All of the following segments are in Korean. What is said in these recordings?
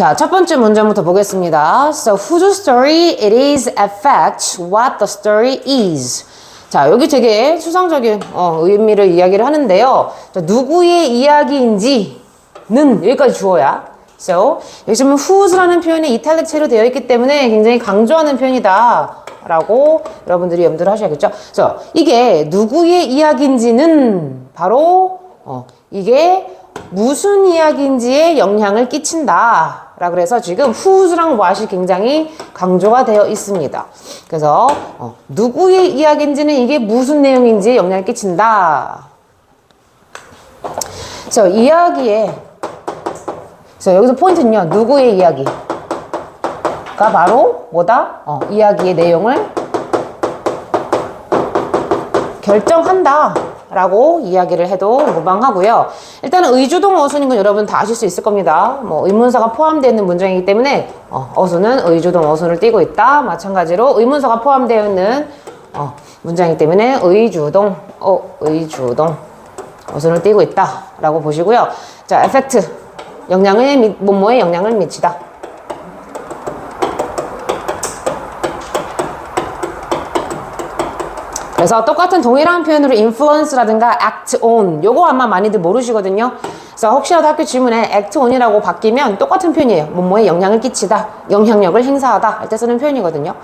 자, 첫 번째 문장부터 보겠습니다. So, whose story it is affects what the story is. 자, 여기 되게 추상적인 의미를 이야기를 하는데요. 자, 누구의 이야기인지는 여기까지 주어야. So, 여기 지금 whose라는 표현이 이탈릭체로 되어 있기 때문에 굉장히 강조하는 표현이다 라고 여러분들이 염두를 하셔야겠죠. So, 이게 누구의 이야기인지는 바로 이게 무슨 이야기인지에 영향을 끼친다 라 그래서 지금 whose랑 what이 굉장히 강조가 되어 있습니다. 그래서 누구의 이야기인지는 이게 무슨 내용인지에 영향을 끼친다. 그래서 이야기에 그래서 여기서 포인트는요. 누구의 이야기가 바로 뭐다? 이야기의 내용을 결정한다 라고 이야기를 해도 무방하고요. 일단은 의주동 어순인 건 여러분 다 아실 수 있을 겁니다. 뭐 의문사가 포함되어 있는 문장이기 때문에 어순은 의주동 어순을 띠고 있다. 마찬가지로 의문사가 포함되어 있는 문장이기 때문에 의주동 어순을 띠고 있다 라고 보시고요. 자, 에펙트 영향을 뭐뭐에 영향을 미치다. 그래서 똑같은 동일한 표현으로 influence라든가 act on 요거 아마 많이들 모르시거든요. 그래서 혹시라도 학교 질문에 act on이라고 바뀌면 똑같은 표현이에요. 뭐뭐에 영향을 끼치다, 영향력을 행사하다 할 때 쓰는 표현이거든요.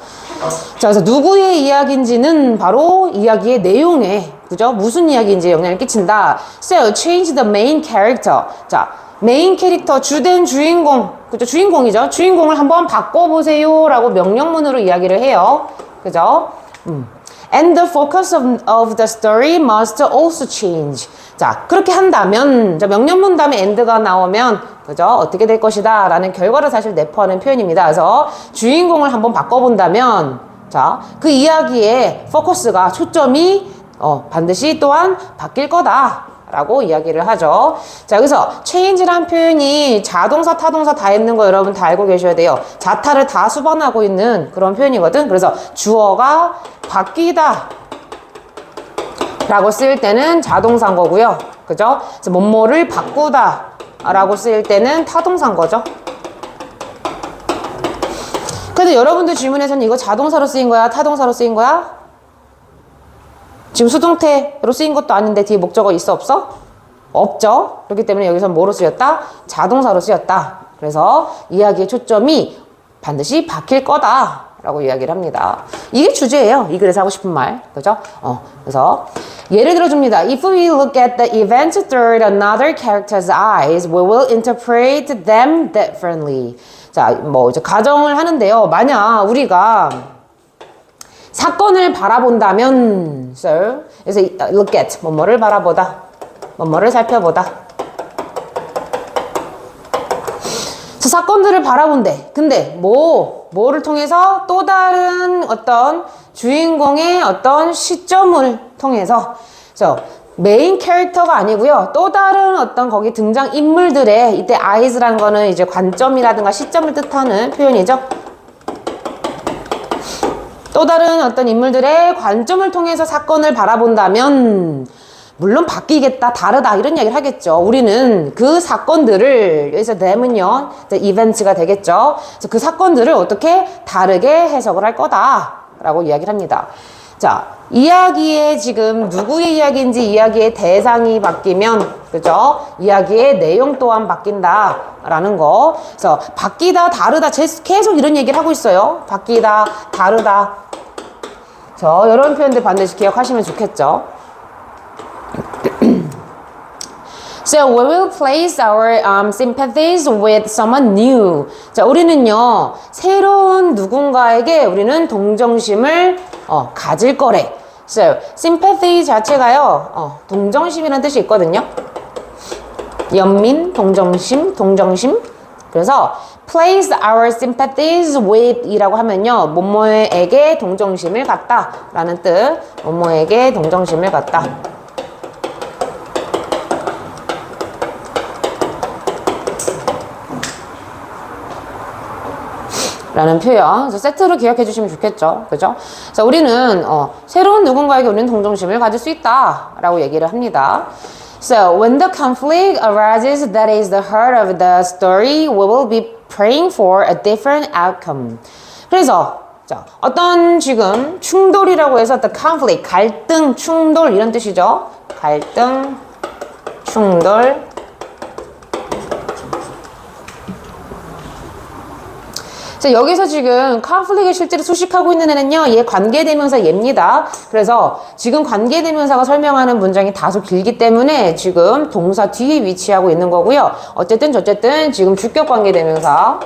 자, 그래서 누구의 이야기인지는 바로 이야기의 내용에 그죠? 무슨 이야기인지 영향을 끼친다. So change the main character. 자, 메인 캐릭터 주된 주인공 그죠? 주인공이죠. 주인공을 한번 바꿔보세요라고 명령문으로 이야기를 해요. 그죠? And the focus of the story must also change. 자, 그렇게 한다면, 자, 명령문 다음에 and가 나오면, 그죠? 어떻게 될 것이다. 라는 결과를 사실 내포하는 표현입니다. 그래서 주인공을 한번 바꿔본다면, 자, 그 이야기의 포커스가, 초점이, 반드시 또한 바뀔 거다. 라고 이야기를 하죠. 자, 여기서 change란 표현이 자동사, 타동사 다 있는 거 여러분 다 알고 계셔야 돼요. 자타를 다 수반하고 있는 그런 표현이거든. 그래서 주어가 바뀌다 라고 쓰일 때는 자동사인 거고요. 그죠? 그래서 뭐뭐를 바꾸다 라고 쓰일 때는 타동사인 거죠. 그래도 여러분들 질문에서는 이거 자동사로 쓰인 거야? 타동사로 쓰인 거야? 지금 수동태로 쓰인 것도 아닌데 뒤에 목적어 있어 없어? 없죠. 그렇기 때문에 여기서 뭐로 쓰였다? 자동사로 쓰였다. 그래서 이야기의 초점이 반드시 바뀔 거다 라고 이야기를 합니다. 이게 주제예요. 이 글에서 하고 싶은 말. 그죠? 그래서 예를 들어 줍니다. If we look at the event through another character's eyes, we will interpret them differently. 자, 뭐 이제 가정을 하는데요. 만약 우리가 사건을 바라본다면, sir. 그래서 look at, 뭐뭐를 바라보다, 뭐뭐를 살펴보다. 저 사건들을 바라본대. 근데 뭐를 통해서 또 다른 어떤 주인공의 어떤 시점을 통해서, 그래서 메인 캐릭터가 아니고요. 또 다른 어떤 거기 등장 인물들의 이때 eyes라는 거는 이제 관점이라든가 시점을 뜻하는 표현이죠. 또 다른 어떤 인물들의 관점을 통해서 사건을 바라본다면 물론 바뀌겠다, 다르다 이런 이야기를 하겠죠. 우리는 그 사건들을 여기서 them은요, events가 되겠죠. 그래서 그 사건들을 어떻게 다르게 해석을 할 거다라고 이야기를 합니다. 자, 이야기의 지금 누구의 이야기인지 이야기의 대상이 바뀌면, 그죠? 이야기의 내용 또한 바뀐다라는 거. 그래서 바뀌다, 다르다, 계속 이런 얘기를 하고 있어요. 바뀌다, 다르다. 이런 표현들 반드시 기억하시면 좋겠죠. So we will place our sympathies with someone new. 자, 우리는요, 새로운 누군가에게 우리는 동정심을 가질 거래. So sympathy 자체가요, 동정심이라는 뜻이 있거든요. 연민, 동정심. 그래서 place our sympathies with 이라고 하면요, 뭐뭐에게 동정심을 갖다 라는 뜻. 뭐뭐에게 동정심을 갖다. 라는 표현. 그래서 세트로 기억해 주시면 좋겠죠. 그죠? 그래서 우리는, 새로운 누군가에게 우리는 동정심을 가질 수 있다. 라고 얘기를 합니다. So, when the conflict arises that is the heart of the story, we will be praying for a different outcome. 그래서 자, 어떤 지금 충돌이라고 해서 the conflict, 갈등, 충돌 이런 뜻이죠. 갈등, 충돌. 자, 여기서 지금 conflict을 실제로 수식하고 있는 애는요, 얘 관계대명사 얘입니다. 그래서 지금 관계대명사가 설명하는 문장이 다소 길기 때문에 지금 동사 뒤에 위치하고 있는 거고요. 어쨌든 저쨌든 지금 주격 관계대명사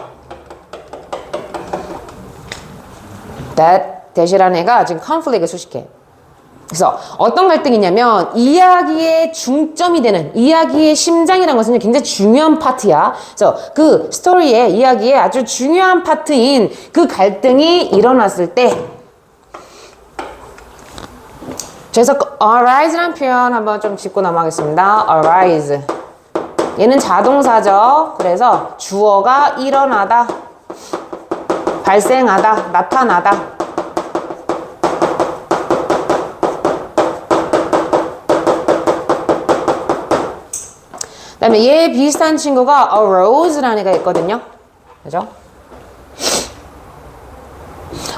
that이라는 애가 지금 conflict을 수식해. 그래서 어떤 갈등이냐면 이야기의 중점이 되는 이야기의 심장이라는 것은 굉장히 중요한 파트야. 그래서 그 스토리의 이야기의 아주 중요한 파트인 그 갈등이 일어났을 때 그래서 arise라는 표현 한번 좀 짚고 넘어가겠습니다. arise 얘는 자동사죠. 그래서 주어가 일어나다 발생하다 나타나다 그 다음에 얘 비슷한 친구가 arose라는 애가 있거든요. 그죠?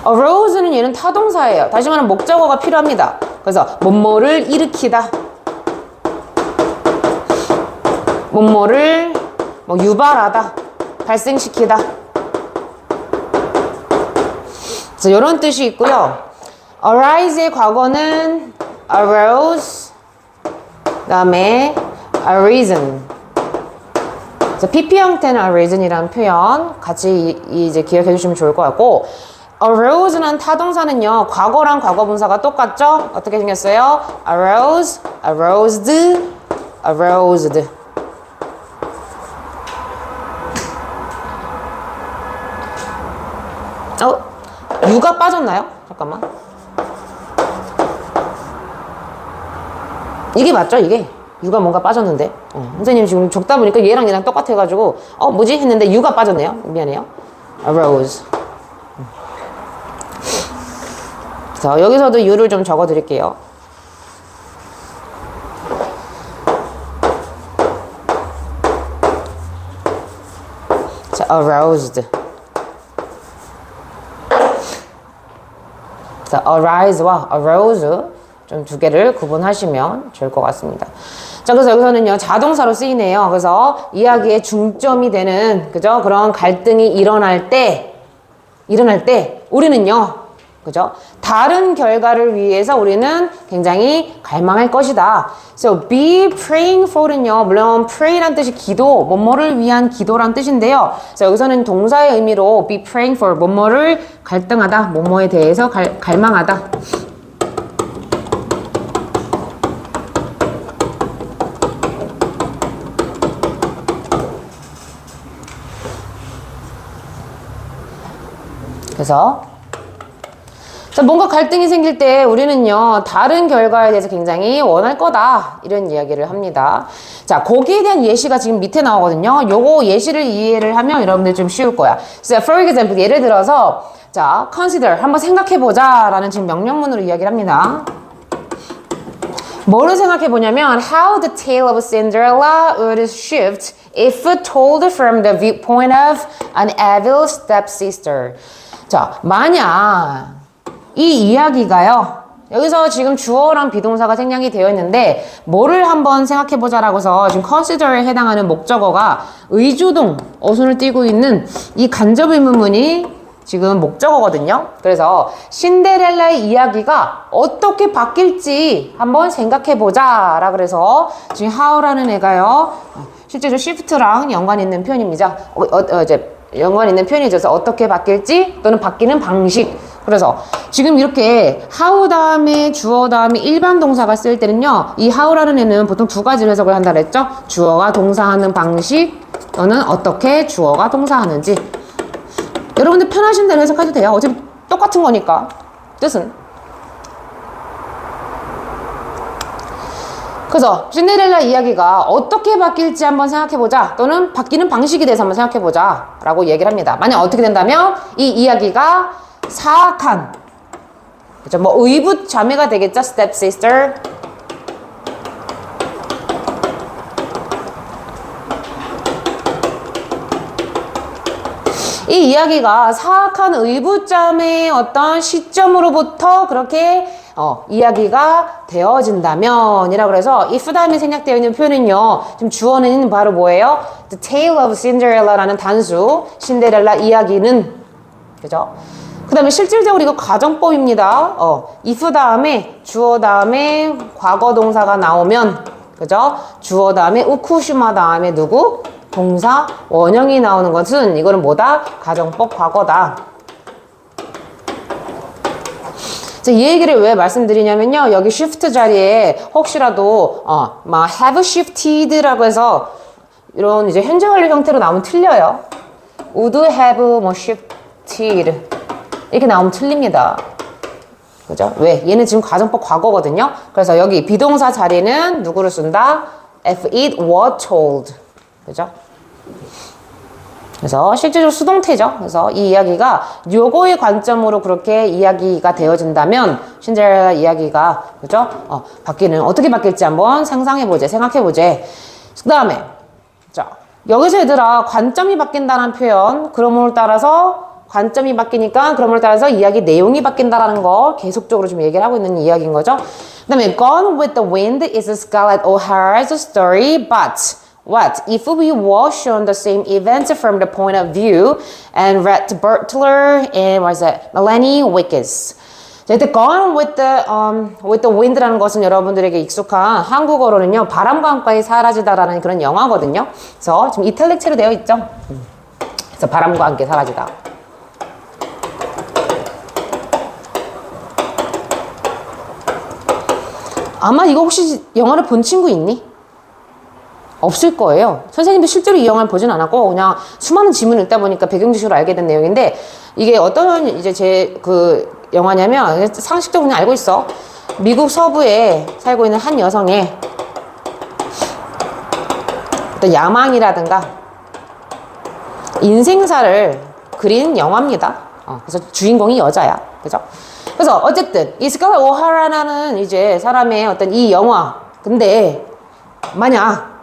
arose는 얘는 타동사예요. 다시 말하면 목적어가 필요합니다. 그래서 뭐뭐를 일으키다. 뭐뭐를 뭐 유발하다. 발생시키다. 그래서 이런 뜻이 있고요. arise의 과거는 arose 그 다음에 arisen PP 형태는 arisen이라는 표현 같이 이제 기억해 주시면 좋을 것 같고 arose는 타동사는요 과거랑 과거분사가 똑같죠? 어떻게 생겼어요? arose, arosed, arosed 유가 빠졌나요? 잠깐만 이게 맞죠? 이게 유가 뭔가 빠졌는데 선생님 지금 적다 보니까 얘랑 얘랑 똑같아가지고 뭐지? 했는데 유가 빠졌네요. 미안해요. arose 자 여기서도 유를 좀 적어 드릴게요. 자 aroused 자 arise와 arose 좀 두 개를 구분하시면 좋을 것 같습니다. 자, 그래서 여기서는요, 자동사로 쓰이네요. 그래서 이야기의 중점이 되는, 그죠? 그런 갈등이 일어날 때, 우리는요, 그죠? 다른 결과를 위해서 우리는 굉장히 갈망할 것이다. So, be praying for는요, 물론 pray란 뜻이 기도, 뭐뭐를 위한 기도란 뜻인데요. 그래서 여기서는 동사의 의미로 be praying for, 뭐뭐를 갈등하다, 뭐뭐에 대해서 갈망하다. 그래서 뭔가 갈등이 생길 때 우리는요 다른 결과에 대해서 굉장히 원할 거다 이런 이야기를 합니다. 자 거기에 대한 예시가 지금 밑에 나오거든요. 요거 예시를 이해를 하면 여러분들 좀 쉬울 거야. So, for example 예를 들어서 자 consider 한번 생각해보자 라는 지금 명령문으로 이야기를 합니다. 뭐를 생각해 보냐면 how the tale of Cinderella would shift if told from the viewpoint of an evil stepsister. 자, 만약 이 이야기가요. 여기서 지금 주어랑 비동사가 생략이 되어 있는데 뭐를 한번 생각해 보자라고서 지금 consider에 해당하는 목적어가 의주동 어순을 띠고 있는 이 간접 의문문이 지금 목적어거든요. 그래서 신데렐라의 이야기가 어떻게 바뀔지 한번 생각해 보자 라 그래서 지금 how라는 애가요. 실제로 shift랑 연관 있는 표현입니다. 이제 연관 있는 표현이죠. 그래서 어떻게 바뀔지 또는 바뀌는 방식. 그래서 지금 이렇게 how 다음에 주어 다음에 일반 동사가 쓸 때는요. 이 how라는 애는 보통 두 가지로 해석을 한다 그랬죠. 주어가 동사하는 방식 또는 어떻게 주어가 동사하는지. 여러분들 편하신 대로 해석해도 돼요. 어차피 똑같은 거니까. 뜻은. 그래서 신데렐라 이야기가 어떻게 바뀔지 한번 생각해보자 또는 바뀌는 방식에 대해서 한번 생각해보자 라고 얘기를 합니다. 만약 어떻게 된다면 이 이야기가 사악한 그죠? 뭐 의붓 자매가 되겠죠. stepsister 이 이야기가 사악한 의붓잠의 어떤 시점으로부터 그렇게 이야기가 되어진다면 이라고 그래서 if 다음에 생략되어 있는 표현은요. 지금 주어는 바로 뭐예요? The Tale of Cinderella라는 단수 신데렐라 이야기는 그죠? 그 다음에 실질적으로 이거 가정법입니다. if 다음에 주어 다음에 과거 동사가 나오면 그죠? 주어 다음에 우쿠슈마 다음에 누구? 동사 원형이 나오는 것은 이거는 뭐다? 가정법 과거다. 자, 이 얘기를 왜 말씀드리냐면요. 여기 shift 자리에 혹시라도 막 have shifted라고 해서 이런 이제 현재 완료 형태로 나오면 틀려요. would have 뭐 shifted 이렇게 나오면 틀립니다. 그죠? 왜? 얘는 지금 가정법 과거거든요. 그래서 여기 비동사 자리는 누구를 쓴다? if it were told. 그죠? 그래서 실제로 수동태죠. 그래서 이 이야기가 요거의 관점으로 그렇게 이야기가 되어진다면 신데렐라 이야기가 그죠? 바뀌는 어떻게 바뀔지 한번 상상해보자, 생각해보자. 그 다음에 자 여기서 얘들아 관점이 바뀐다는 표현 그럼으로 따라서 관점이 바뀌니까 그럼으로 따라서 이야기 내용이 바뀐다라는 거 계속적으로 좀 얘기를 하고 있는 이야기인 거죠. 그 다음에 Gone with the Wind is Scarlett O'Hara's story, but what if we were shown the same events from the point of view and Rhett Butler and was it Melanie Wickes? 자, 이때 Gone with the Wind라는 것은 여러분들에게 익숙한 한국어로는요 바람과 함께 사라지다라는 그런 영화거든요. 그래서 지금 이탈릭체로 되어 있죠. 그래서 바람과 함께 사라지다. 아마 이거 혹시 영화를 본 친구 있니? 없을 거예요. 선생님도 실제로 이 영화를 보진 않았고 그냥 수많은 지문을 읽다 보니까 배경 지식으로 알게 된 내용인데 이게 어떤 이제 제 그 영화냐면 상식적으로 그냥 알고 있어. 미국 서부에 살고 있는 한 여성의 어떤 야망이라든가 인생사를 그린 영화입니다. 그래서 주인공이 여자야. 그죠? 그래서 어쨌든 이 스칼렛 오하라라는 이제 사람의 어떤 이 영화 근데 만약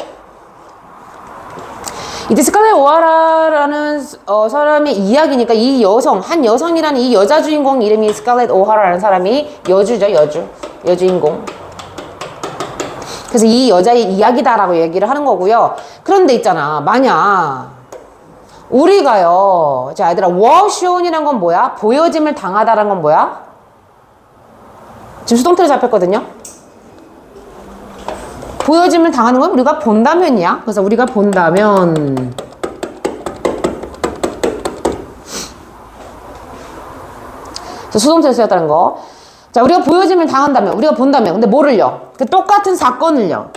이제 스칼렛 오하라라는 사람의 이야기니까 이 여성 한 여성이라는 이 여자 주인공 이름이 스칼렛 오하라라는 사람이 여주죠. 여주인공. 그래서 이 여자의 이야기다라고 얘기를 하는 거고요. 그런데 있잖아 만약 우리가요 자 얘들아 워쇼운이란 건 뭐야? 보여짐을 당하다라는 건 뭐야? 지금 수동태로 잡혔거든요. 보여짐을 당하는 건 우리가 본다면이야. 그래서 우리가 본다면 수동태로 쓰였다는 거. 자 우리가 보여짐을 당한다면 우리가 본다면 근데 뭐를요? 그 똑같은 사건을요.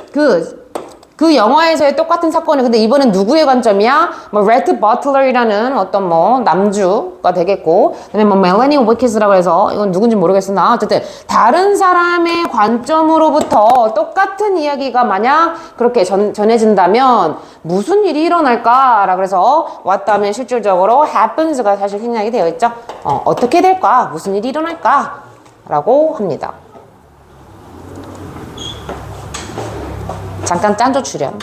그 영화에서의 똑같은 사건을 근데 이번엔 누구의 관점이야? 뭐 레드 버틀러이라는 어떤 뭐 남주가 되겠고 그다음에 뭐 멜라니 위키스라고 해서 이건 누군지 모르겠으나 어쨌든 다른 사람의 관점으로부터 똑같은 이야기가 만약 그렇게 전해진다면 무슨 일이 일어날까라 그래서 왔다면 실질적으로 happens가 사실 생략이 되어 있죠. 어떻게 될까? 무슨 일이 일어날까? 라고 합니다. 잠깐 짠조 출연.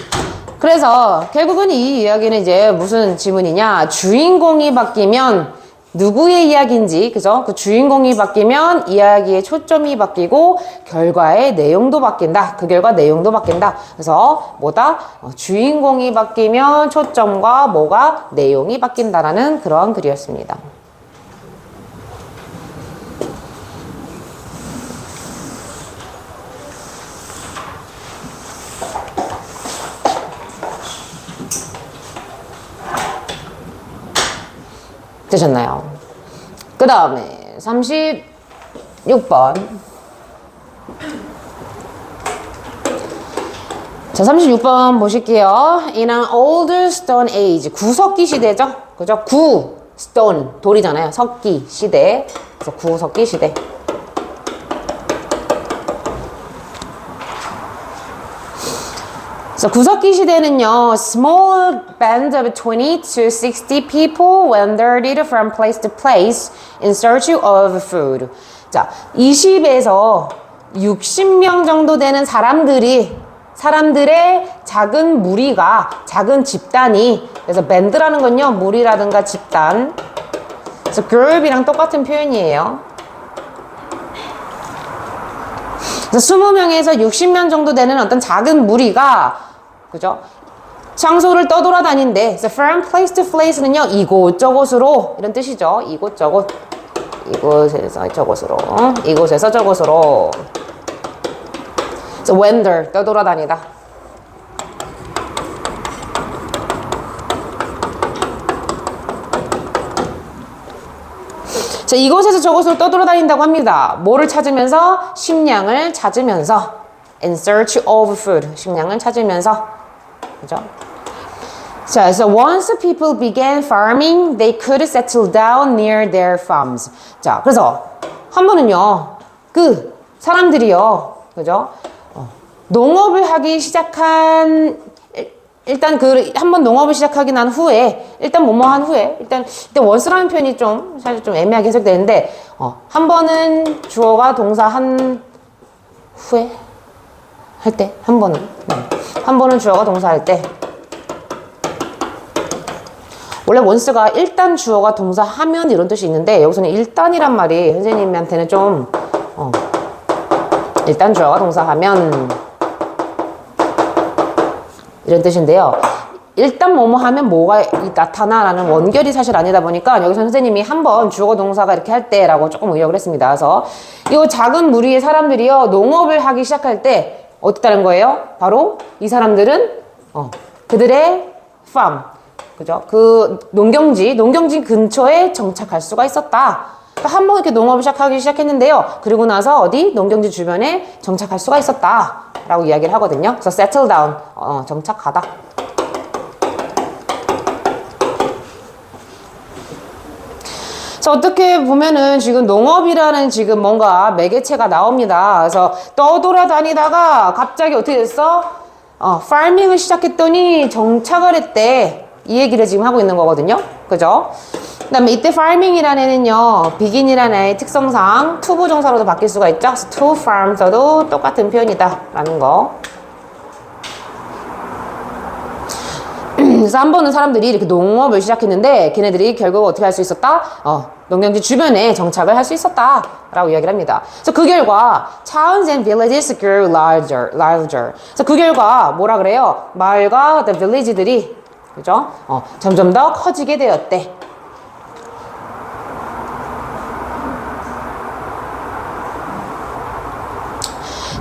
그래서 결국은 이 이야기는 이제 무슨 지문이냐? 주인공이 바뀌면 누구의 이야기인지, 그죠? 그 주인공이 바뀌면 이야기의 초점이 바뀌고 결과의 내용도 바뀐다. 그 결과 내용도 바뀐다. 그래서 뭐다? 주인공이 바뀌면 초점과 뭐가 내용이 바뀐다라는 그러한 글이었습니다. 되셨나요? 그 다음에 36번. 자, 36번 보실게요. In an older stone age. 구석기 시대죠? 그죠? stone. 돌이잖아요. 석기 시대. 그래서 구석기 시대. So, 구석기 시대는요, small band of 20 to 60 people wandered from place to place in search of food. 자, 20에서 60명 정도 되는 사람들의 작은 무리가, 작은 집단이 그래서 band라는 건요, 무리라든가 집단. 그래서 group이랑 똑같은 표현이에요. 그래서 20명에서 60명 정도 되는 어떤 작은 무리가, 그죠? 장소를 떠돌아다닌대. 그래서 from place to place는요, 이곳저곳으로 이런 뜻이죠. 이곳저곳, 이곳에서 저곳으로, 이곳에서 저곳으로. 그래서 wander, 떠돌아다니다. 자, 이곳에서 저곳으로 떠돌아다닌다고 합니다. 뭐를 찾으면서? 식량을 찾으면서. In search of food. 식량을 찾으면서. 그죠? 자, 그래서 once people began farming, they could settle down near their farms. 자, 그래서 한 번은요, 그 사람들이요, 그죠? 농업을 하기 시작한 일단 한 번 농업을 시작하기 난 후에 일단 뭐뭐한 후에 일단 once라는 표현이 좀 사실 좀 애매하게 해석되는데 한 번은 주어가 동사 한 후에 할 때 한 번은 주어가 동사 할 때 원래 once가 일단 주어가 동사 하면 이런 뜻이 있는데 여기서는 일단이란 말이 선생님한테는 좀 일단 주어가 동사 하면 이런 뜻인데요. 일단 뭐뭐 하면 뭐가 나타나라는 원결이 사실 아니다 보니까 여기서 선생님이 한번 주어 동사가 이렇게 할 때라고 조금 의역을 했습니다. 그래서 이 작은 무리의 사람들이요 농업을 하기 시작할 때 어떻다는 거예요? 바로 이 사람들은 그들의 farm, 그죠? 그 농경지 근처에 정착할 수가 있었다. 그러니까 한번 이렇게 농업을 시작했는데요. 그리고 나서 어디 농경지 주변에 정착할 수가 있었다. 라고 이야기를 하거든요. 그래서 settle down, 정착하다. 자, 어떻게 보면은 지금 농업이라는 지금 뭔가 매개체가 나옵니다. 그래서 떠돌아다니다가 갑자기 어떻게 됐어? farming을 시작했더니 정착을 했대. 이 얘기를 지금 하고 있는 거거든요. 그죠? 그 다음에 이때 farming이라는 애는요, begin이라는 애의 특성상 to 부정사로도 바뀔 수가 있죠. 그래서 to farm 써도 똑같은 표현이다. 라는 거. 그래서 한 번은 사람들이 이렇게 농업을 시작했는데 걔네들이 결국 어떻게 할 수 있었다? 농경지 주변에 정착을 할 수 있었다. 라고 이야기를 합니다. 그래서 그 결과 towns and villages grew larger. 그래서 그 결과 뭐라 그래요? 마을과 어떤 village들이 그죠? 점점 더 커지게 되었대.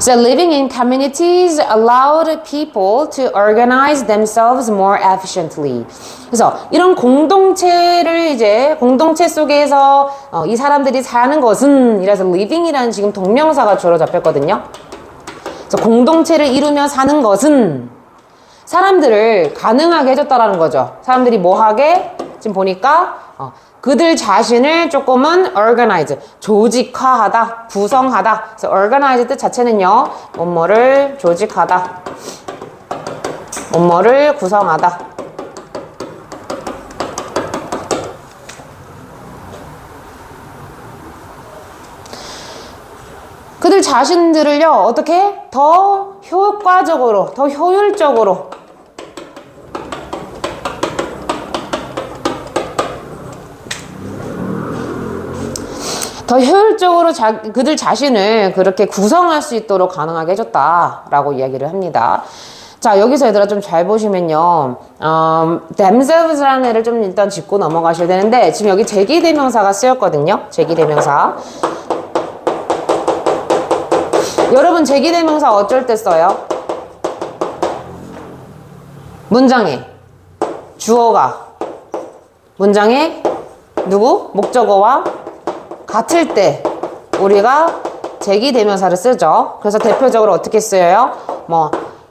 So living in communities allowed people to organize themselves more efficiently. 그래서 이런 공동체 속에서 이 사람들이 사는 것은 이라서 living이라는 지금 동명사가 주로 잡혔거든요. 그래서 공동체를 이루며 사는 것은 사람들을 가능하게 해줬다라는 거죠. 사람들이 뭐 하게? 지금 보니까 그들 자신을 조금은 organize, 조직화하다, 구성하다. 그래서 organize 뜻 자체는요, 뭐뭐를 조직하다, 뭐뭐를 구성하다. 그들 자신들을요, 어떻게? 더 효과적으로, 더 효율적으로 그들 자신을 그렇게 구성할 수 있도록 가능하게 해줬다라고 이야기를 합니다. 자, 여기서 얘들아 좀 잘 보시면요. themselves라는 애를 좀 일단 짚고 넘어가셔야 되는데 지금 여기 제기대명사가 쓰였거든요. 제기대명사. 여러분 제기대명사 어쩔 때 써요? 문장에 주어가 문장에 누구? 목적어와 같을 때 우리가 제기대명사를 쓰죠. 그래서 대표적으로 어떻게 쓰여요?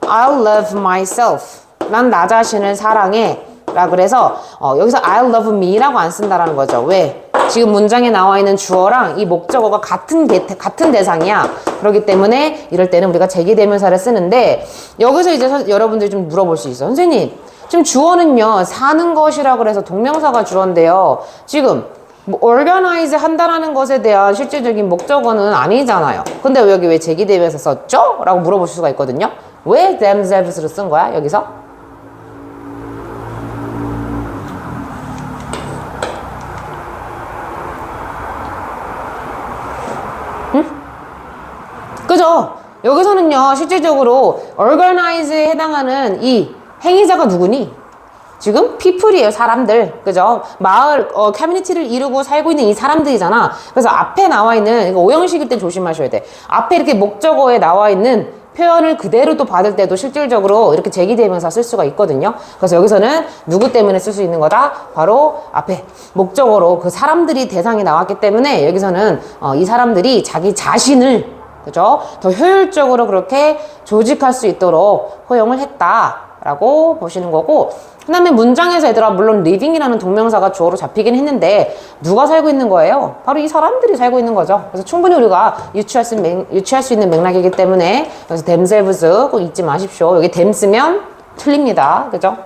I love myself. 난 나 자신을 사랑해. 라 그래서 여기서 I love me라고 안 쓴다라는 거죠. 왜? 지금 문장에 나와 있는 주어랑 이 목적어가 같은 대상이야. 그렇기 때문에 이럴 때는 우리가 제기대명사를 쓰는데 여기서 이제 여러분들이 좀 물어볼 수 있어. 선생님, 지금 주어는요 사는 것이라고 해서 동명사가 주어인데요. 지금 organize 한다라는 것에 대한 실질적인 목적어는 아니잖아요. 근데 여기 왜 제기대명사 썼죠? 라고 물어볼 수가 있거든요. 왜 themselves를 쓴 거야? 여기서? 그죠? 여기서는요, 실질적으로 organize에 해당하는 이 행위자가 누구니? 지금 people이에요, 사람들. 그죠? 마을, 커뮤니티를 이루고 살고 있는 이 사람들이잖아. 그래서 앞에 나와 있는, 이거 오형식일 때 조심하셔야 돼. 앞에 이렇게 목적어에 나와 있는 표현을 그대로 또 받을 때도 실질적으로 이렇게 제기대명사 쓸 수가 있거든요. 그래서 여기서는 누구 때문에 쓸 수 있는 거다? 바로 앞에 목적어로 그 사람들이 대상이 나왔기 때문에 여기서는 이 사람들이 자기 자신을, 그죠? 더 효율적으로 그렇게 조직할 수 있도록 허용을 했다라고 보시는 거고, 그 다음에 문장에서 얘들아, 물론 living이라는 동명사가 주어로 잡히긴 했는데 누가 살고 있는 거예요? 바로 이 사람들이 살고 있는 거죠. 그래서 충분히 우리가 유추할 수 있는 맥락이기 때문에 여기서 themselves 꼭 잊지 마십시오. 여기 them 쓰면 틀립니다. 그죠?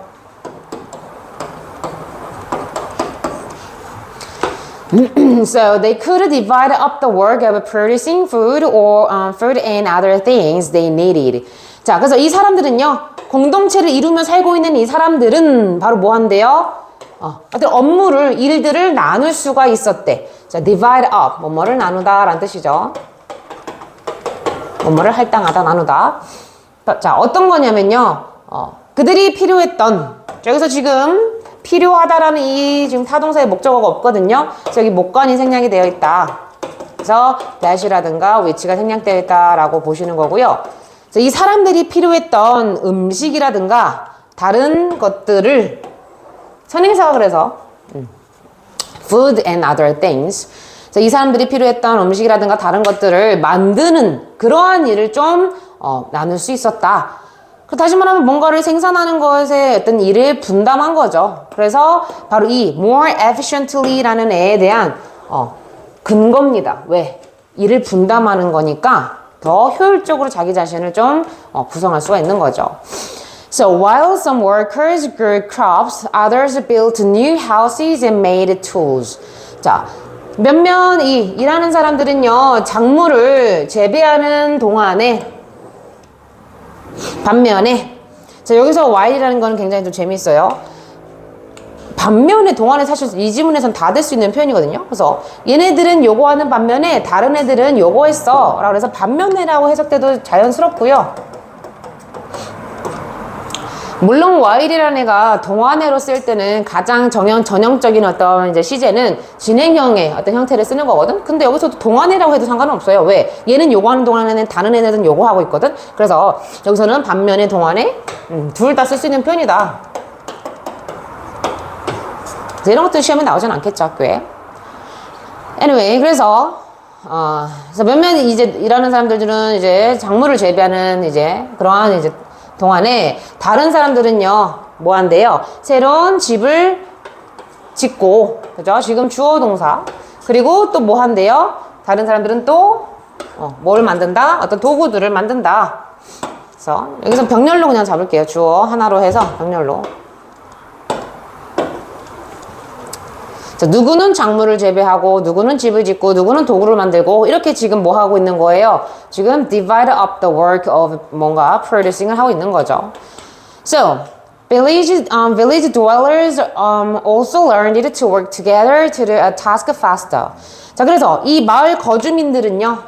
So they could divide up the work of producing food or food and other things they needed. 자, 그래서 이 사람들은요, 공동체를 이루며 살고 있는 이 사람들은 바로 뭐 한대요? 어떤 업무를, 일들을 나눌 수가 있었대. 자, divide up, 뭐뭐를 나누다 라는 뜻이죠. 뭐뭐를 할당하다, 나누다. 자, 어떤 거냐면요, 그들이 필요했던, 여기서 지금 필요하다라는 이 지금 타동사의 목적어가 없거든요. 그래서 여기 목관이 생략이 되어 있다. 그래서 that이라든가 which가 생략되어 있다라고 보시는 거고요. 그래서 이 사람들이 필요했던 음식이라든가 다른 것들을 선행사가 그래서 food and other things. 그래서 이 사람들이 필요했던 음식이라든가 다른 것들을 만드는 그러한 일을 좀 나눌 수 있었다. 다시 말하면 뭔가를 생산하는 것에 어떤 일을 분담한 거죠. 그래서 바로 이 more efficiently라는 애에 대한 근거입니다. 왜? 일을 분담하는 거니까 더 효율적으로 자기 자신을 좀 구성할 수가 있는 거죠. So while some workers grew crops, others built new houses and made tools. 자, 몇몇 이 일하는 사람들은요, 작물을 재배하는 동안에 반면에, 자, 여기서 while이라는 건 굉장히 좀 재밌어요. 반면에 동안에 사실 이 지문에선 다 될 수 있는 표현이거든요. 그래서 얘네들은 요거 하는 반면에 다른 애들은 요거 했어 라고 해서 반면에라고 해석돼도 자연스럽고요. 물론 while이라는 애가 동안애로 쓸 때는 가장 전형적인 어떤 이제 시제는 진행형의 어떤 형태를 쓰는 거거든. 근데 여기서도 동안애라고 해도 상관은 없어요. 왜? 얘는 요거 하는 동안에는 다른 애들은 요거 하고 있거든. 그래서 여기서는 반면에 동안애 둘 다 쓸 수 있는 표현이다. 이런 것들 시험에 나오진 않겠죠, 학교에. Anyway, 그래서 몇몇 이제 일하는 사람들은 이제 작물을 재배하는 이제 그러한 이제 동안에 다른 사람들은요, 뭐 한대요? 새로운 집을 짓고, 그죠? 지금 주어 동사. 그리고 또 뭐 한대요? 다른 사람들은 또, 뭘 만든다? 어떤 도구들을 만든다. 그래서 여기서 병렬로 그냥 잡을게요. 주어 하나로 해서 병렬로. 자, 누구는 작물을 재배하고, 누구는 집을 짓고, 누구는 도구를 만들고, 이렇게 지금 뭐 하고 있는 거예요? 지금 divide up the work of 뭔가 producing을 하고 있는 거죠. So, village dwellers also learned to work together to do a task faster. 자, 그래서 이 마을 거주민들은요,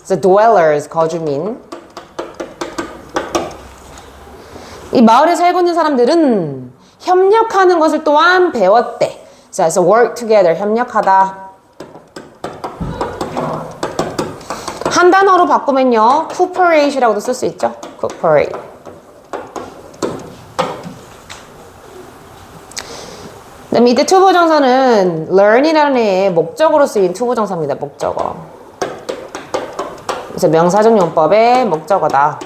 so dwellers, 거주민. 이 마을에 살고 있는 사람들은 협력하는 것을 또한 배웠대. 자, 그래서 work together, 협력하다. 한 단어로 바꾸면요, cooperate이라고도 쓸 수 있죠. cooperate. 밑에 투부정사는 learn이라는 애의 목적으로 쓰인 투부정사입니다. 목적어. 그래서 명사적 용법의 목적어다.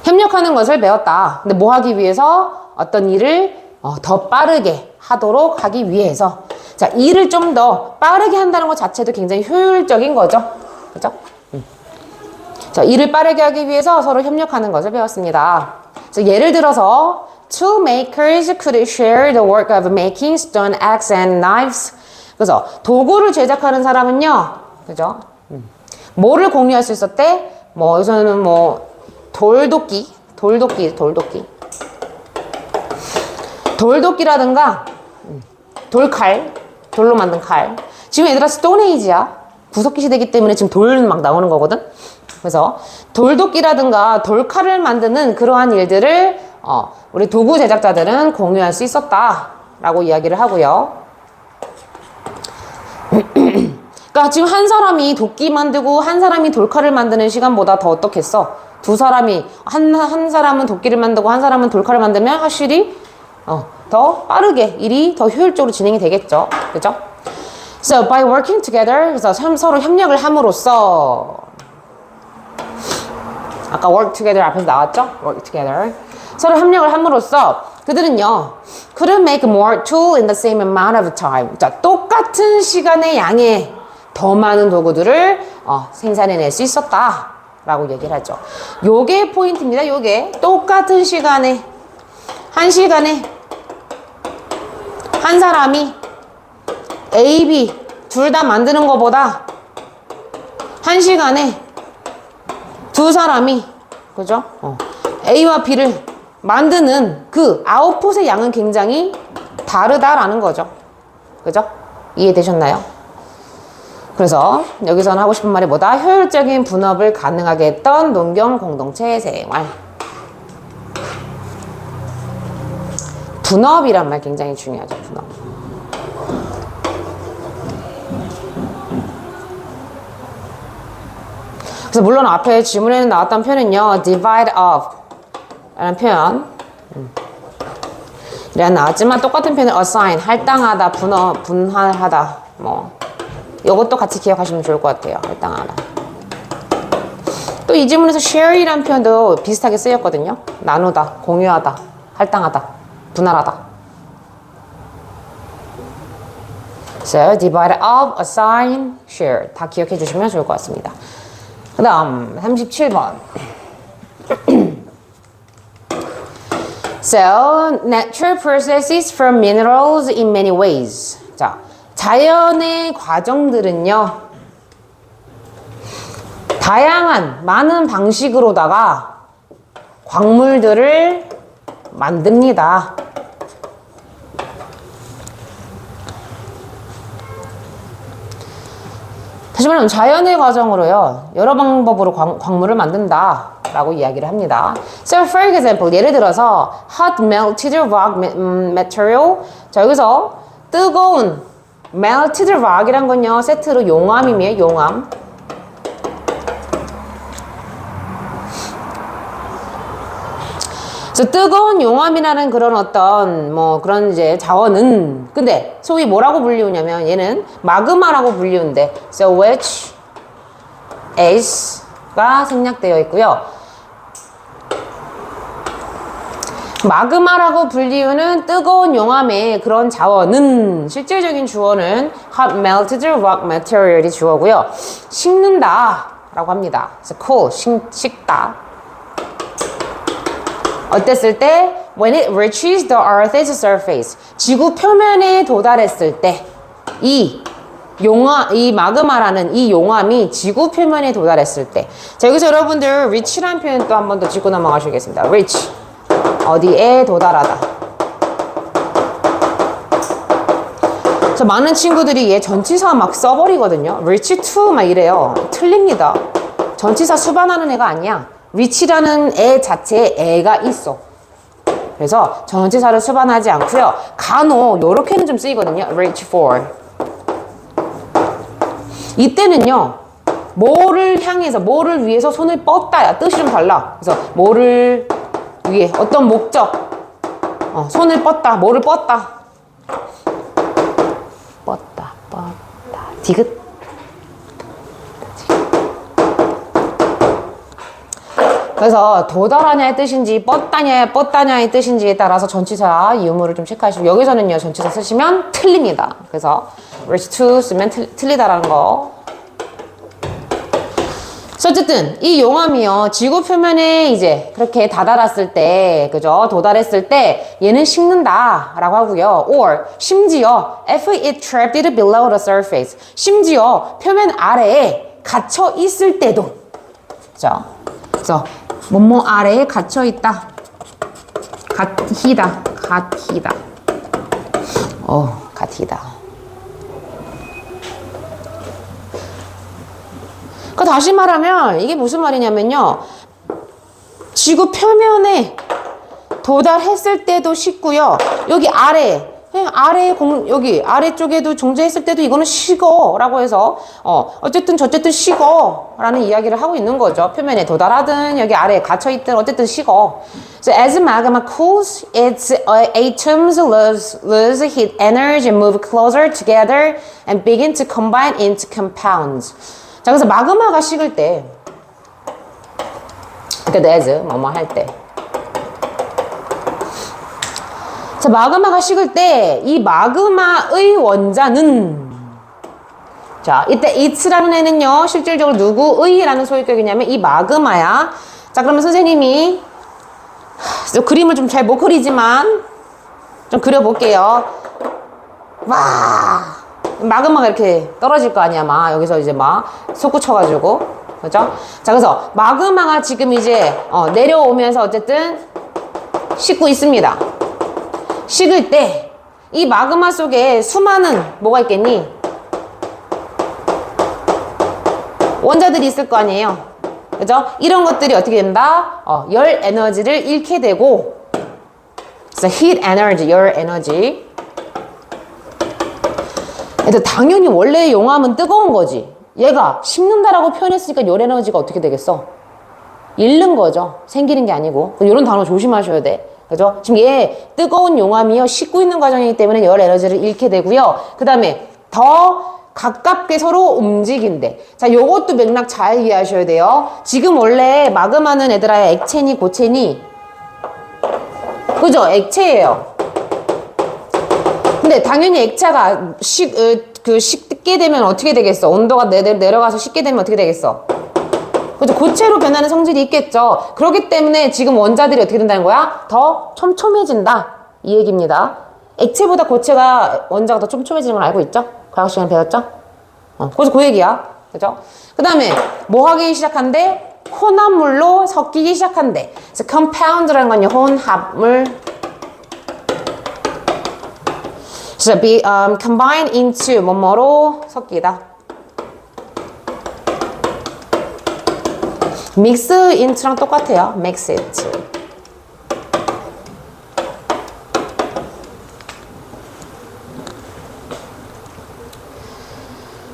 협력하는 것을 배웠다. 근데 뭐 하기 위해서? 어떤 일을 더 빠르게 하도록 하기 위해서. 자, 일을 좀 더 빠르게 한다는 것 자체도 굉장히 효율적인 거죠. 그죠? 자, 일을 빠르게 하기 위해서 서로 협력하는 것을 배웠습니다. 그래서 예를 들어서 tool makers could share the work of making stone axe and knives. 그래서 도구를 제작하는 사람은요, 그죠? 뭐를 공유할 수 있었대? 뭐 여기서는 뭐 돌도끼. 돌도끼라든가 돌칼, 돌로 만든 칼. 지금 얘들아 스톤에이지야. 구석기 시대이기 때문에 지금 돌 막 나오는 거거든. 그래서 돌도끼라든가 돌칼을 만드는 그러한 일들을 우리 도구 제작자들은 공유할 수 있었다라고 이야기를 하고요. 그러니까 지금 한 사람이 도끼 만들고 한 사람이 돌칼을 만드는 시간보다 더 어떻겠어? 두 사람이 한 사람은 도끼를 만들고 한 사람은 돌칼을 만들면 확실히 더 빠르게 일이 더 효율적으로 진행이 되겠죠. 그죠? So by working together, 그래서 서로 협력을 함으로써 아까 work together 앞에서 나왔죠? work together. 서로 협력을 함으로써 그들은요 couldn't make more tool in the same amount of time. 자, 똑같은 시간의 양에 더 많은 도구들을 생산해낼 수 있었다 라고 얘기를 하죠. 요게 포인트입니다. 요게 똑같은 시간에 한 시간에 한 사람이 A, B 둘 다 만드는 것보다 한 시간에 두 사람이 그죠? A와 B를 만드는 그 아웃풋의 양은 굉장히 다르다라는 거죠. 그죠? 이해되셨나요? 그래서 여기서는 하고 싶은 말이 뭐다? 효율적인 분업을 가능하게 했던 농경 공동체 생활. 분업이란 말 굉장히 중요하죠. 분업. 그래서 물론 앞에 지문에 나왔던 표현은요, divide up 라는 표현 이란 나왔지만 똑같은 표현은 assign, 할당하다, 분업, 분할하다 뭐 이것도 같이 기억하시면 좋을 것 같아요. 할당하다. 또 이 지문에서 share이라는 표현도 비슷하게 쓰였거든요. 나누다, 공유하다, 할당하다, 분할하다. So divide up, assign, share 다 기억해 주시면 좋을 것 같습니다. 그 다음 37번 So, nature processes from minerals in many ways. 자, 자연의 과정들은요 다양한 많은 방식으로다가 광물들을 만듭니다. 다시 말하면 자연의 과정으로요 여러 방법으로 광물을 만든다 라고 이야기를 합니다. So for example, 예를 들어서 hot melted rock material. 자, 여기서 뜨거운 melted rock이란 건요 세트로 용암이에요. 용암. 그래서 뜨거운 용암이라는 그런 어떤 뭐 그런 이제 자원은 근데 소위 뭐라고 불리우냐면 얘는 마그마라고 불리운데 so which S가 생략되어 있고요. 마그마라고 불리우는 뜨거운 용암의 그런 자원은 실질적인 주어는 hot melted rock material이 주어고요. 식는다 라고 합니다. 그래서 cool, 식다. 어땠을 때? When it reaches the earth's surface. 지구 표면에 도달했을 때 이 마그마라는 이 용암이 지구 표면에 도달했을 때. 자, 여기서 여러분들 reach라는 표현 또 한 번 더 짚고 넘어가시겠습니다. reach. 어디에 도달하다. 저 많은 친구들이 얘 전치사 막 써버리거든요. reach to 막 이래요. 틀립니다. 전치사 수반하는 애가 아니야. reach라는 애 자체에 애가 있어. 그래서 전치사를 수반하지 않고요. 간혹 요렇게는 좀 쓰이거든요. reach for. 이때는요. 뭐를 향해서 뭐를 위해서 손을 뻗다야. 뜻이 좀 달라. 그래서 뭐를 위해 어떤 목적 손을 뻗다. 뭐를 뻗다. 뻗다. 디귿. 그래서 도달하냐의 뜻인지 뻗다냐의 뜻인지에 따라서 전치사 유무를 좀 체크하시고 여기서는요 전치사 쓰시면 틀립니다. 그래서 reach to 쓰면 틀리다라는 거. 어쨌든 이 용암이요 지구 표면에 이제 그렇게 다다랐을 때 그죠 도달했을 때 얘는 식는다 라고 하고요. or 심지어 if it trapped it below the surface 심지어 표면 아래에 갇혀 있을 때도 그죠. 그래서 뭐뭐 아래에 갇혀 있다. 갇히다. 다시 말하면 이게 무슨 말이냐면요. 지구 표면에 도달했을 때도 식고요. 여기 아래, 여기 아래쪽에도 존재했을 때도 이거는 식어라고 해서 어쨌든 저쨌든 식어라는 이야기를 하고 있는 거죠. 표면에 도달하든 여기 아래에 갇혀있든 어쨌든 식어. So as magma cools, its atoms lose heat energy and move closer together and begin to combine into compounds. 자, 그래서 마그마가 식을 때, 그러니까 as 뭐뭐 할 때. 자, 마그마가 식을 때 이 마그마의 원자는, 자, 이때 it라는 애는요 실질적으로 누구의라는 소유격이냐면 이 마그마야. 자, 그러면 선생님이 그림을 좀 잘 못 그리지만 좀 그려볼게요. 와, 마그마가 이렇게 떨어질 거 아니야. 막 여기서 이제 막 솟구쳐가지고, 그죠? 자, 그래서 마그마가 지금 이제 내려오면서 어쨌든 식고 있습니다. 식을 때 이 마그마 속에 수많은 뭐가 있겠니? 원자들이 있을 거 아니에요. 그죠? 이런 것들이 어떻게 된다? 열 에너지를 잃게 되고, 그래서 heat energy, 열 에너지. 그래서 당연히 원래 용암은 뜨거운 거지. 얘가 식는다라고 표현했으니까 열 에너지가 어떻게 되겠어? 잃는 거죠. 생기는 게 아니고. 이런 단어 조심하셔야 돼. 그죠? 지금 얘 뜨거운 용암이요 식고 있는 과정이기 때문에 열 에너지를 잃게 되고요. 그 다음에 더 가깝게 서로 움직인대. 자, 요것도 맥락 잘 이해하셔야 돼요. 지금 원래 마그마는 얘들아 액체니 고체니? 그죠? 액체예요. 근데 당연히 액체가 식게 되면 어떻게 되겠어? 온도가 내려가서 식게 되면 어떻게 되겠어? 그죠? 고체로 변하는 성질이 있겠죠. 그렇기 때문에 지금 원자들이 어떻게 된다는 거야? 더 촘촘해진다. 이 얘기입니다. 액체보다 고체가 원자가 더 촘촘해지는 걸 알고 있죠? 과학 시간에 배웠죠? 그래서 그 얘기야. 그죠? 그 다음에 뭐 하기 시작한대? 혼합물로 섞이기 시작한대. 그래서 compound라는 건요, 혼합물. 그래서 be combined into 뭐뭐로 섞이다. mix into랑 똑같아요. mix it.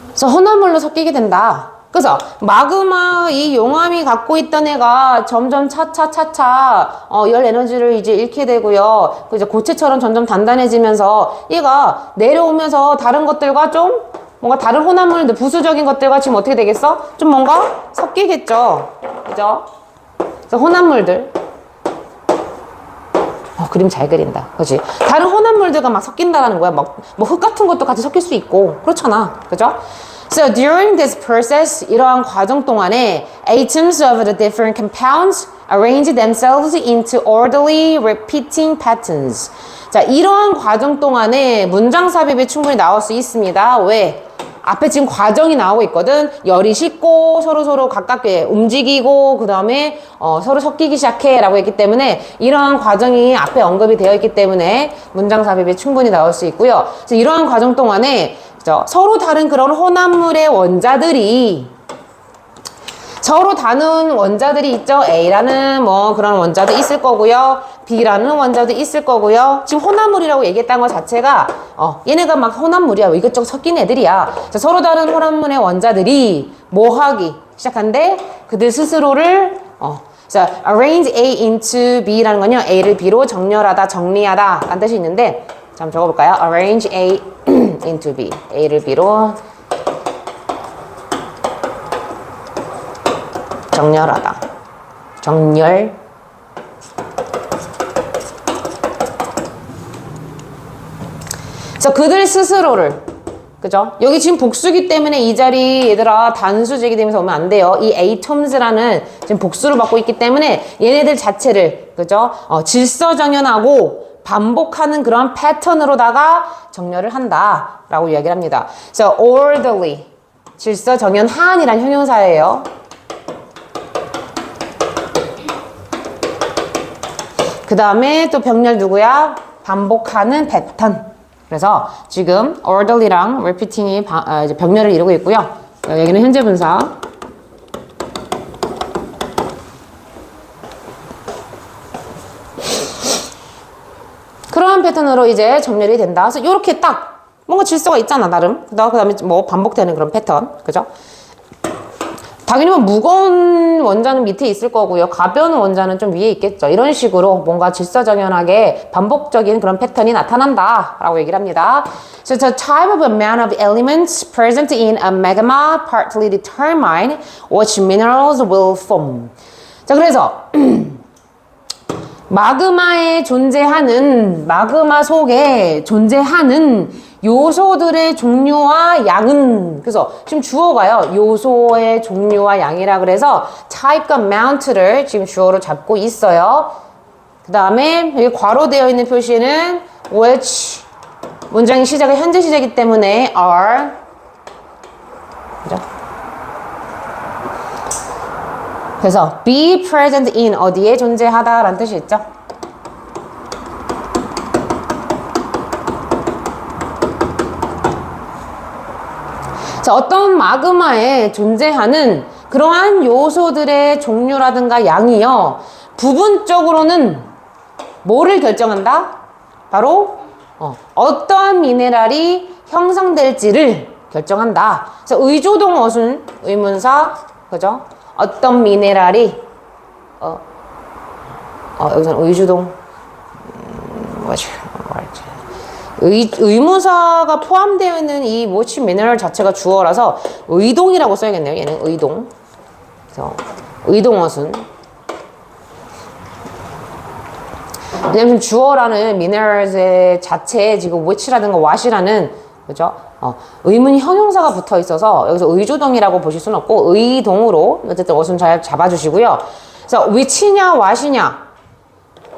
그래서 혼합물로 섞이게 된다. 그래서 마그마 이 용암이 갖고 있던 애가 점점 차차 열 에너지를 이제 잃게 되고요. 이제 고체처럼 점점 단단해지면서 얘가 내려오면서 다른 것들과 좀 뭔가 다른 혼합물들 부수적인 것들과 지금 어떻게 되겠어? 좀 뭔가 섞이겠죠. 그죠? 그래서 혼합물들. 그림 잘 그린다. 그렇지? 다른 혼합물들과 막 섞인다라는 거야. 막 뭐 흙 같은 것도 같이 섞일 수 있고 그렇잖아. 그죠? So during this process, 이러한 과정 동안에 atoms of the different compounds arrange themselves into orderly repeating patterns. 자, 이러한 과정 동안에 문장 삽입이 충분히 나올 수 있습니다. 왜? 앞에 지금 과정이 나오고 있거든. 열이 식고 서로 가깝게 움직이고 그 다음에 서로 섞이기 시작해 라고 했기 때문에 이러한 과정이 앞에 언급이 되어 있기 때문에 문장 삽입이 충분히 나올 수 있고요. 그래서 이러한 과정 동안에 서로 다른 그런 혼합물의 원자들이 서로 다른 원자들이 있죠. A라는 뭐 그런 원자도 있을 거고요. B라는 원자도 있을 거고요. 지금 혼합물이라고 얘기했다는 것 자체가 얘네가 막 혼합물이야. 이것저것 섞인 애들이야. 자, 서로 다른 혼합물의 원자들이 뭐 하기 시작한데 그들 스스로를 자, arrange A into B라는 건요. A를 B로 정렬하다, 정리하다 라는 뜻이 있는데 자, 한번 적어볼까요? arrange A into B. A를 B로 정렬하다. 정렬. 그래서 그들 스스로를, 그죠? 여기 지금 복수기 때문에 이 자리 얘들아 단수 제기되면서 오면 안 돼요. 이 atoms라는 지금 복수를 받고 있기 때문에 얘네들 자체를, 그죠? 질서정연하고 반복하는 그런 패턴으로다가 정렬을 한다라고 이야기를 합니다. 그래서 orderly, 질서정연한이란 형용사예요. 그 다음에 또 병렬 누구야? 반복하는 패턴. 그래서 지금 orderly랑 repeating이 이제 병렬을 이루고 있고요. 여기는 현재 분사. 이러한 패턴으로 이제 정렬이 된다. 그래서 이렇게 딱 뭔가 질서가 있잖아, 나름. 그 다음에 뭐 반복되는 그런 패턴. 그죠? 당연히 뭐 무거운 원자는 밑에 있을 거고요. 가벼운 원자는 좀 위에 있겠죠. 이런 식으로 뭔가 질서정연하게 반복적인 그런 패턴이 나타난다 라고 얘기를 합니다. So the type of amount of elements present in a magma partly determine which minerals will form. 자, 그래서 마그마 속에 존재하는 요소들의 종류와 양은, 그래서 지금 주어가요, 요소의 종류와 양이라 그래서 type과 amount를 지금 주어로 잡고 있어요. 그 다음에 여기 괄호되어 있는 표시는 which, 문장의 시작은 현재 시제이기 때문에 are, 그죠? 그래서 be present in, 어디에 존재하다 라는 뜻이 있죠. 자, 어떤 마그마에 존재하는 그러한 요소들의 종류라든가 양이요, 부분적으로는 뭐를 결정한다? 바로 어떠한 미네랄이 형성될지를 결정한다. 그래서 의조동 어순, 의문사, 그죠? 어떤 미네랄이 여기서는 의주동 의문사가 포함되어 있는 이 which mineral 자체가 주어라서 의동이라고 써야겠네요. 얘는 의동. 그래서 의동어순. 왜냐면 주어라는 minerals의 자체에 지금 which라든가 what이라는, 그죠? 의문 형용사가 붙어 있어서 여기서 의조동이라고 보실 수는 없고 의동으로 어쨌든 어순 잘 잡아주시고요. 그래서 which냐 what이냐,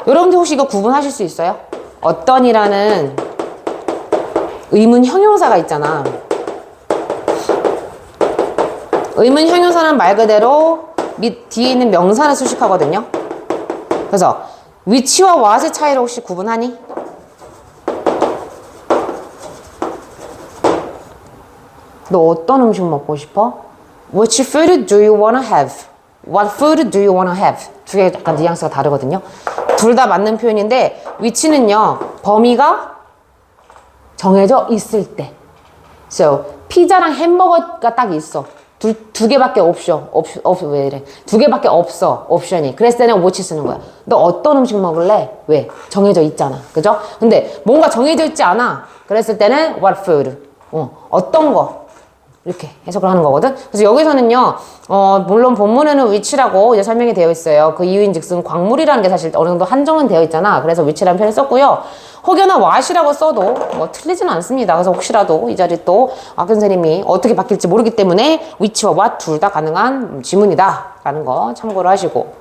여러분들 혹시 이거 구분하실 수 있어요? 어떤이라는 의문 형용사가 있잖아. 의문 형용사는 말 그대로 밑 뒤에 있는 명사를 수식하거든요. 그래서 which와 what의 차이를 혹시 구분하니? 너 어떤 음식 먹고 싶어? Which food do you wanna have? What food do you wanna have? 두 개 약간 뉘앙스가 다르거든요. 둘 다 맞는 표현인데 which는요, 범위가 정해져 있을 때. So, 피자랑 햄버거가 딱 있어. 두 개밖에 왜 이래? 두 개밖에 없어, 옵션이. 그랬을 때는 which 쓰는 거야. 너 어떤 음식 먹을래? 왜? 정해져 있잖아. 그죠? 근데 뭔가 정해져 있지 않아. 그랬을 때는 what food? 어떤 거? 이렇게 해석을 하는 거거든. 그래서 여기서는요, 물론 본문에는 which라고 이제 설명이 되어 있어요. 그 이유인 즉슨 광물이라는 게 사실 어느 정도 한정은 되어 있잖아. 그래서 which라는 표현을 썼고요. 혹여나 what이라고 써도 뭐 틀리지는 않습니다. 그래서 혹시라도 이 자리 또 학 선생님이 어떻게 바뀔지 모르기 때문에 which와 what 둘 다 가능한 지문이다 라는 거 참고를 하시고.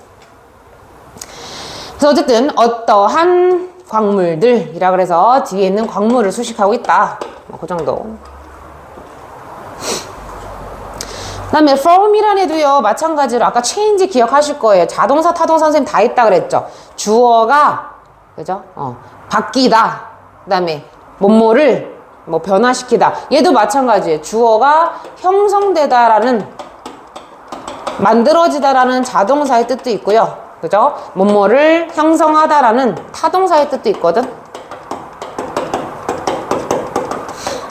그래서 어쨌든 어떠한 광물들이라 그래서 뒤에 있는 광물을 수식하고 있다. 그 정도. 그 다음에 from이란 애도요, 마찬가지로 아까 change 기억하실 거예요. 자동사, 타동사 선생님 다 있다 그랬죠. 주어가, 그죠? 바뀌다. 그 다음에 뭐뭐를 뭐 변화시키다. 얘도 마찬가지예요. 주어가 형성되다라는, 만들어지다라는 자동사의 뜻도 있고요. 그죠? 뭐뭐를 형성하다라는 타동사의 뜻도 있거든.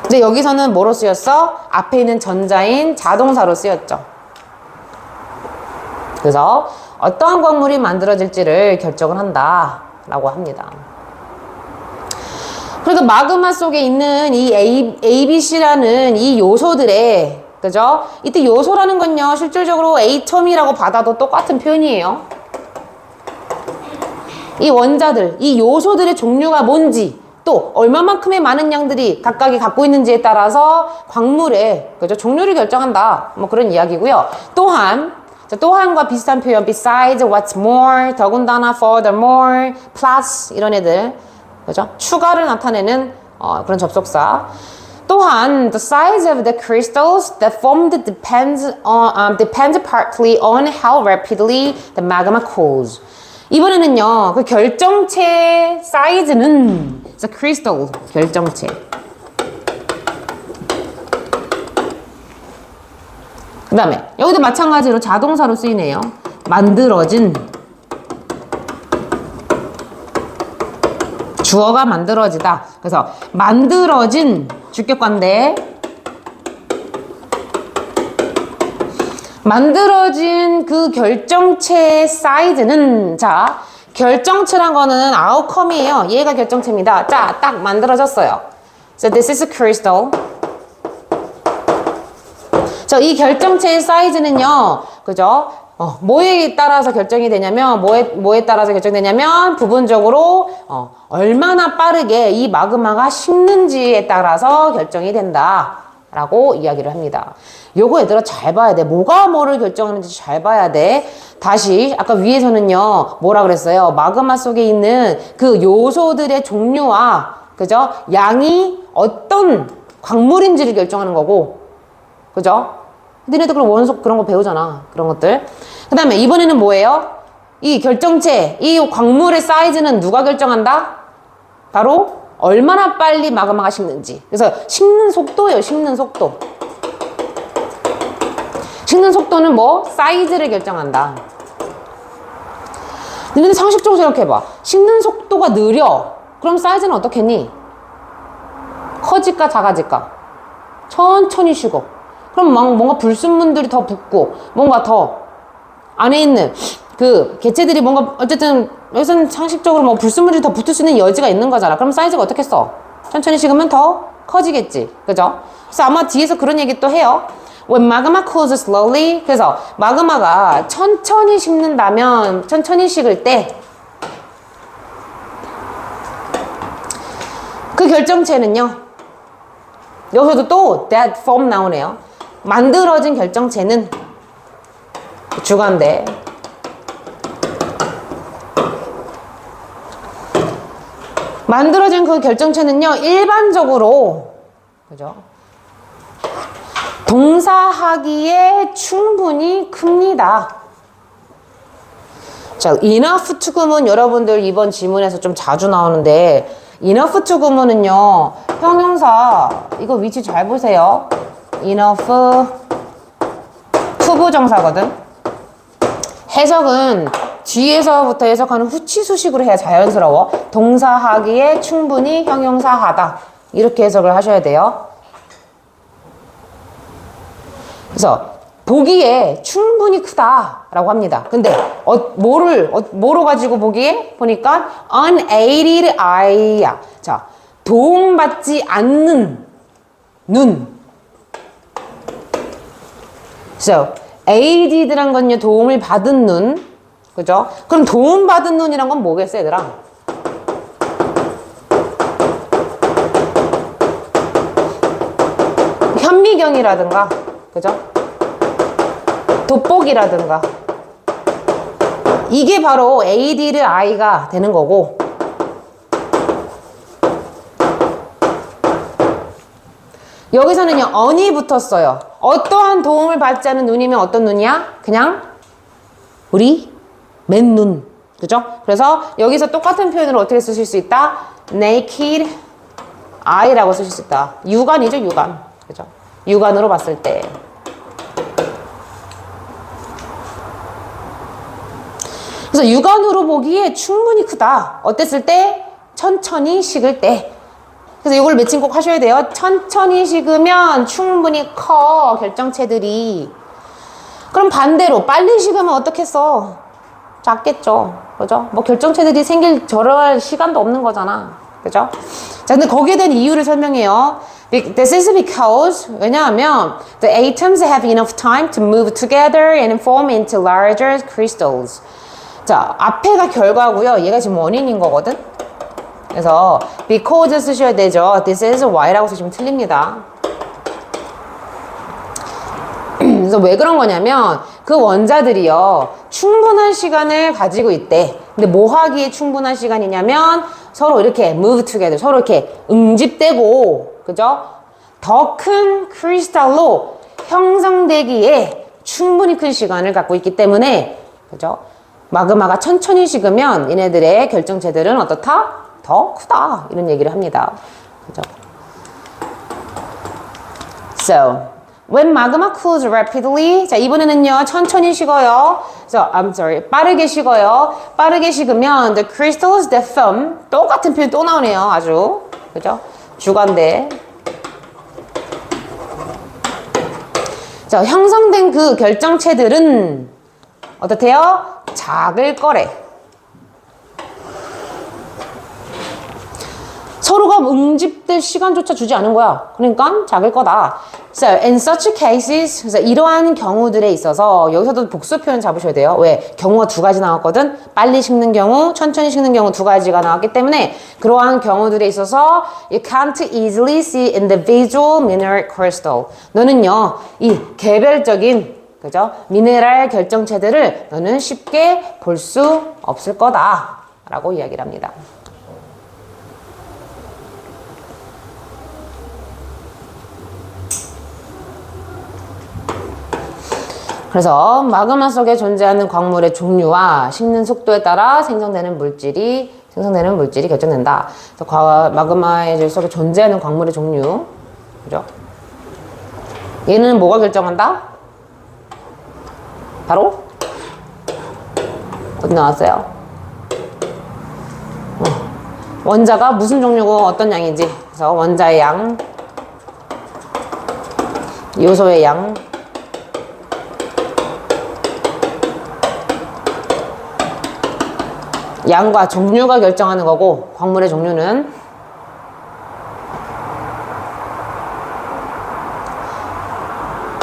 근데 여기서는 뭐로 쓰였어? 앞에 있는 전자인 자동사로 쓰였죠. 그래서 어떠한 광물이 만들어질지를 결정을 한다 라고 합니다. 그러니까 마그마 속에 있는 이 ABC라는 이 요소들의, 그죠? 이때 요소라는 건요, 실질적으로 에이텀이라고 받아도 똑같은 표현이에요. 이 원자들, 이 요소들의 종류가 뭔지, 또 얼마만큼의 많은 양들이 각각이 갖고 있는지에 따라서 광물의, 그죠? 종류를 결정한다. 뭐 그런 이야기고요. 또한과 비슷한 표현, besides, what's more, 더군다나, furthermore, plus 이런 애들, 그죠? 추가를 나타내는 그런 접속사. 또한 the size of the crystals that formed depends partly on how rapidly the magma cools. 이번에는요, 그 결정체 사이즈는 the crystal, 결정체. 그 다음에 여기도 마찬가지로 자동사로 쓰이네요. 만들어진 주어가 만들어지다. 그래서 만들어진 주격관대. 만들어진 그 결정체의 사이즈는, 자, 결정체란 거는 아웃컴이에요. 얘가 결정체입니다. 자, 딱 만들어졌어요. So this is a crystal. 자, 이 결정체의 사이즈는요, 그죠? 뭐에 따라서 결정이 되냐면, 뭐에 따라서 결정되냐면, 부분적으로, 얼마나 빠르게 이 마그마가 식는지에 따라서 결정이 된다. 라고 이야기를 합니다. 요거 얘들아 잘 봐야 돼. 뭐가 뭐를 결정하는지 잘 봐야 돼. 다시 아까 위에서는요 뭐라 그랬어요? 마그마 속에 있는 그 요소들의 종류와 그죠? 양이 어떤 광물인지를 결정하는 거고, 그죠? 니네도 그런 원소 그런 거 배우잖아. 그런 것들. 그 다음에 이번에는 뭐예요? 이 결정체, 이 광물의 사이즈는 누가 결정한다? 바로 얼마나 빨리 마그마가 식는지. 그래서 식는 속도예요. 식는 속도. 식는 속도는 뭐? 사이즈를 결정한다. 근데 상식적으로 생각해봐. 식는 속도가 느려. 그럼 사이즈는 어떻겠니? 커질까 작아질까? 천천히 식어. 그럼 막 뭔가 불순물들이 더 붙고 뭔가 더 안에 있는 그 개체들이 뭔가 어쨌든 여기서는 상식적으로 뭐 불순물이 더 붙을 수 있는 여지가 있는 거잖아. 그럼 사이즈가 어떻게 써? 천천히 식으면 더 커지겠지. 그죠? 그래서 아마 뒤에서 그런 얘기 또 해요. When magma cools slowly, 그래서 마그마가 천천히 식는다면, 천천히 식을 때 그 결정체는요, 여기서도 또 that form 나오네요. 만들어진 결정체는 주관대. 만들어진 그 결정체는요, 일반적으로, 그죠? 동사하기에 충분히 큽니다. 자, enough to 구문 여러분들 이번 지문에서 좀 자주 나오는데, enough to 구문은요, 형용사, 이거 위치 잘 보세요. enough, 투부정사거든. 해석은 뒤에서부터 해석하는 후치수식으로 해야 자연스러워. 동사하기에 충분히 형용사하다. 이렇게 해석을 하셔야 돼요. 그래서 보기에 충분히 크다라고 합니다. 근데 뭐로 가지고 보기에 보니까 unaided eye야. 자, 도움받지 않는 눈. So, aided란 건요, 도움을 받은 눈. 그죠? 그럼 도움받은 눈이란 건 뭐겠어, 얘들아? 현미경이라든가, 그죠? 돋보기라든가. 이게 바로 aided eye가 되는 거고, 여기서는요, on이 붙었어요. 어떠한 도움을 받지 않은 눈이면 어떤 눈이야? 그냥 우리 맨눈. 그죠? 그래서 여기서 똑같은 표현으로 어떻게 쓰실 수 있다? naked eye라고 쓰실 수 있다. 육안이죠, 육안. 그죠? 육안으로 봤을 때. 그래서 육안으로 보기에 충분히 크다. 어땠을 때? 천천히 식을 때. 그래서 이걸 매칭 꼭 하셔야 돼요. 천천히 식으면 충분히 커, 결정체들이. 그럼 반대로 빨리 식으면 어떻겠어? 작겠죠. 그죠? 뭐 결정체들이 생길 저럴 시간도 없는 거잖아. 그죠? 자, 근데 거기에 대한 이유를 설명해요. This is because, 왜냐하면 the atoms have enough time to move together and form into larger crystals. 자, 앞에가 결과고요. 얘가 지금 원인인 거거든. 그래서 because 쓰셔야 되죠. This is why라고 쓰시면 틀립니다. 그래서 왜 그런 거냐면 그 원자들이요, 충분한 시간을 가지고 있대. 근데 뭐 하기에 충분한 시간이냐면 서로 이렇게 move together, 서로 이렇게 응집되고, 그죠? 더 큰 크리스탈로 형성되기에 충분히 큰 시간을 갖고 있기 때문에, 그죠? 마그마가 천천히 식으면 얘네들의 결정체들은 어떻다? 더 크다. 이런 얘기를 합니다. 그죠? So, When magma cools rapidly. 자, 이번에는요, 천천히 식어요. 그래서, I'm sorry. 빠르게 식어요. 빠르게 식으면 the crystals that form. 똑같은 표현 또 나오네요. 아주. 그죠? 주관대. 자, 형성된 그 결정체들은 어떻대요? 작을 거래. 서로가 응집될 시간조차 주지 않은 거야. 그러니까 작을 거다. So, in such cases, 그래서 이러한 경우들에 있어서 여기서도 복수 표현 잡으셔야 돼요. 왜? 경우가 두 가지 나왔거든. 빨리 식는 경우, 천천히 식는 경우 두 가지가 나왔기 때문에 그러한 경우들에 있어서 you can't easily see individual mineral crystal. 너는요, 이 개별적인 그죠? 미네랄 결정체들을 너는 쉽게 볼 수 없을 거다. 라고 이야기를 합니다. 그래서 마그마 속에 존재하는 광물의 종류와 식는 속도에 따라 생성되는 물질이 결정된다. 그래서 마그마의 속에 존재하는 광물의 종류, 그죠? 얘는 뭐가 결정한다? 바로 어디 나왔어요? 원자가 무슨 종류고 어떤 양인지. 그래서 원자의 양, 요소의 양. 양과 종류가 결정하는 거고, 광물의 종류는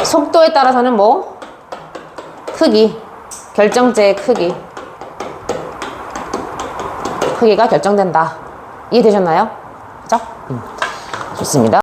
속도에 따라서는 뭐? 크기, 결정체의 크기가 결정된다. 이해되셨나요? 그죠? 좋습니다.